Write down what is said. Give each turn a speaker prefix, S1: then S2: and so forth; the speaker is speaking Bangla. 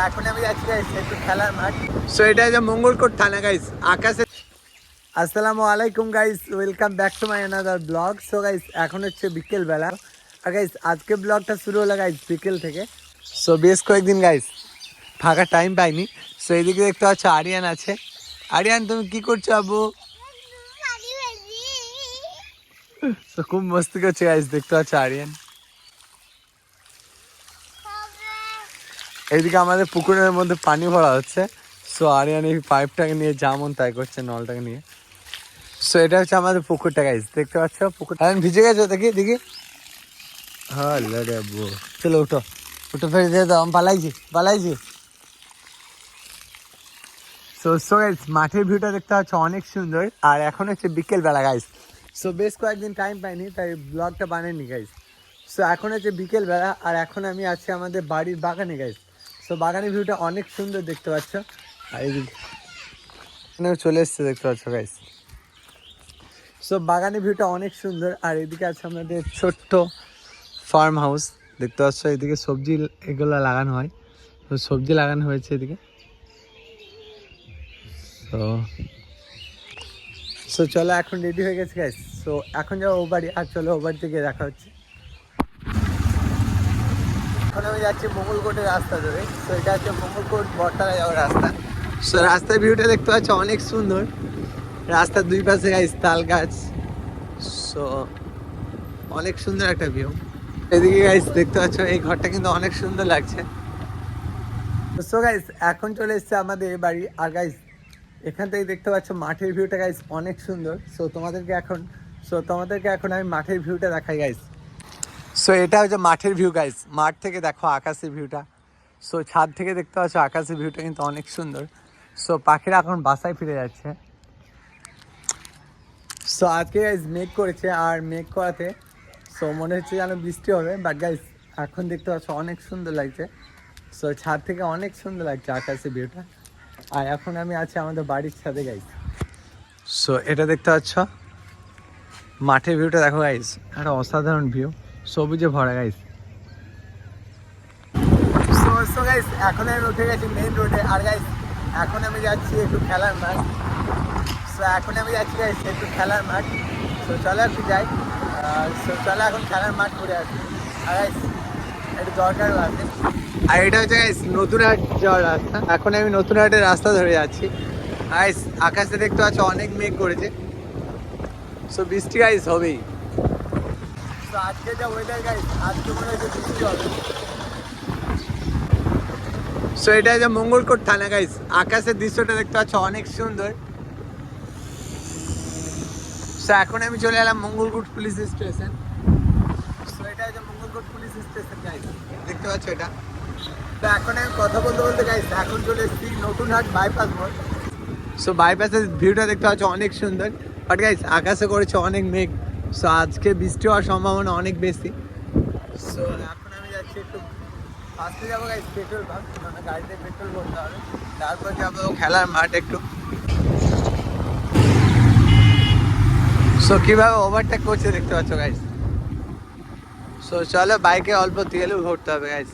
S1: এখন আমি যাচ্ছি গাইস একটু খেলার মাঠ। সো এটা হচ্ছে মঙ্গলকোট থানা গাইস। আকাশে আসসালামু আলাইকুম guys, welcome back to my another blog. So guys এখন হচ্ছে বিকেল বেলা আর গাইস আজকে ব্লগটা শুরু হলো গাইস বিকেল থেকে। সো বেশ কয়েকদিন গাইস ফাঁকা টাইম পাইনি। সো এইদিকে দেখতে পাচ্ছ আরিয়ান আছে। আরিয়ান তুমি কি করছো আবু? তো খুব মস্তি করছে গাইস, দেখতে পাচ্ছ আরিয়ান। এইদিকে আমাদের পুকুরের মধ্যে পানি ভরা হচ্ছে। সো আরিয়ান এই পাইপটাকে নিয়ে যেমন তাই করছে, নলটাকে নিয়ে। সো এটা হচ্ছে আমাদের পুকুরটা গাইস, দেখতে পাচ্ছ পুকুর। আরিয়ান ভিজে গেছো দেখি দেখি। হ্যাঁ রে বো, চলো উঠো উঠো, ফের দিয়ে দাও, আমি পালাইছি। সো সো গাইস মাঠের ভিউটা দেখতে পাচ্ছ অনেক সুন্দর। আর এখন হচ্ছে বিকেল বেলা গাইস। সো বেশ কয়েকদিন টাইম পাইনি তাই ব্লগটা বানাইনি গাইস। সো এখন হচ্ছে বিকেল বেলা আর এখন আমি আছি আমাদের বাড়ির বাগানে গাইস। সো বাগানের ভিউটা অনেক সুন্দর দেখতে পাচ্ছ। আর এইদিকে চলে এসছে দেখতে পাচ্ছ গাইস। সো বাগানের ভিউটা অনেক সুন্দর। আর এদিকে আছে আমাদের ছোট্ট ফার্ম হাউস, দেখতে পাচ্ছ। এদিকে সবজি এগুলো লাগানো হয়, তো সবজি লাগানো হয়েছে এদিকে। তো সো চলো এখন রেডি হয়ে গেছে গাইস। সো এখন যাবো ও বাড়ি, আর চলো ও বাড়ি থেকে দেখা হচ্ছে। এখন আমি যাচ্ছি মঙ্গলকোটের রাস্তা ধরে। সো এটা হচ্ছে মঙ্গলকোট বটতলা যাওয়ার রাস্তা। সো রাস্তার ভিউটা দেখতে পাচ্ছ অনেক সুন্দর। রাস্তার দুই পাশে গাইস তাল গাছ। সো অনেক সুন্দর একটা ভিউ। এদিকে গাইস দেখতে পাচ্ছ এই ঘরটা কিন্তু অনেক সুন্দর লাগছে। সো গাইস এখন চলে এসছে আমাদের বাড়ি। আর গাইস এখান থেকে দেখতে পাচ্ছ মাঠের ভিউটা গাইস অনেক সুন্দর। সো তোমাদেরকে এখন আমি মাঠের ভিউটা দেখাই গাইস। সো এটা হচ্ছে মাঠের ভিউ গাইস। মাঠ থেকে দেখো আকাশের ভিউটা। সো ছাদ থেকে দেখতে পাচ্ছ আকাশের ভিউটা কিন্তু অনেক সুন্দর। সো পাখিরা এখন বাসায় ফিরে যাচ্ছে। সো আজকে গাইস মেঘ করেছে, আর মেঘ করাতে সো মনে হচ্ছে যেন বৃষ্টি হবে। বাট গাইস এখন দেখতে পাচ্ছ অনেক সুন্দর লাগছে। সো ছাদ থেকে অনেক সুন্দর লাগছে আকাশের ভিউটা। আর এখন আমি আছি আমাদের বাড়ির ছাদে গাইস। সো এটা দেখতে পাচ্ছ মাঠের ভিউটা দেখো গাইস, একটা অসাধারণ ভিউ, সবুজে ভরা গাইস। সো গাইস এখন আমি উঠে গেছি মেইন রোডে। আর গাইস এখন আমি যাচ্ছি একটু খেলার মাঠ। সো এখন আমি যাচ্ছি গাইস একটু খেলার মাঠ। সো চলো একটু যাই। সো চলো এখন খেলার মাঠ ঘুরে আসি। আর গাইস একটু দরকারও আছে। আর এটা হচ্ছে গাইস নতুন হাট যাওয়ার রাস্তা। এখন আমি নতুন হাটের রাস্তা ধরে যাচ্ছি। গাইস আকাশে দেখতে পাচ্ছ অনেক মেঘ করেছে। সো বৃষ্টি গাইস হবেই। তো আজকে যা ওয়েদার গাইস, আজকে মনে হচ্ছে বৃষ্টি হবে। সো এটা হচ্ছে মঙ্গলকোট থানা গাইস। আকাশের দৃশ্যটা দেখতে পাচ্ছ অনেক সুন্দর। সো এখন আমি চলে এলাম মঙ্গলকোট পুলিশ স্টেশন। সো এটা হচ্ছে মঙ্গলকোট পুলিশ স্টেশন গাইস, দেখতে পাচ্ছ এটা। তো এখন আমি কথা বলতে বলতে গাইস এখন চলে এসেছি নতুন হাট বাইপাস মোড়। সো বাইপাসের ভিউটা দেখতে পাচ্ছ অনেক সুন্দর। বাট গাইস আকাশে করেছে অনেক মেঘ। সো আজকে বৃষ্টি হওয়ার সম্ভাবনা অনেক বেশি। সো এখন আমি যাচ্ছি একটু ফার্স্টে যাবো গাইস পেট্রোল পাম্প, মানে গাড়িতে পেট্রোল ভরতে হবে। তারপর যাবো খেলার মাঠ একটু। সো কীভাবে ওভারটেক করছে দেখতে পাচ্ছ গাইস। সো চলো বাইকে অল্প তেলও ভরতে হবে গাইস।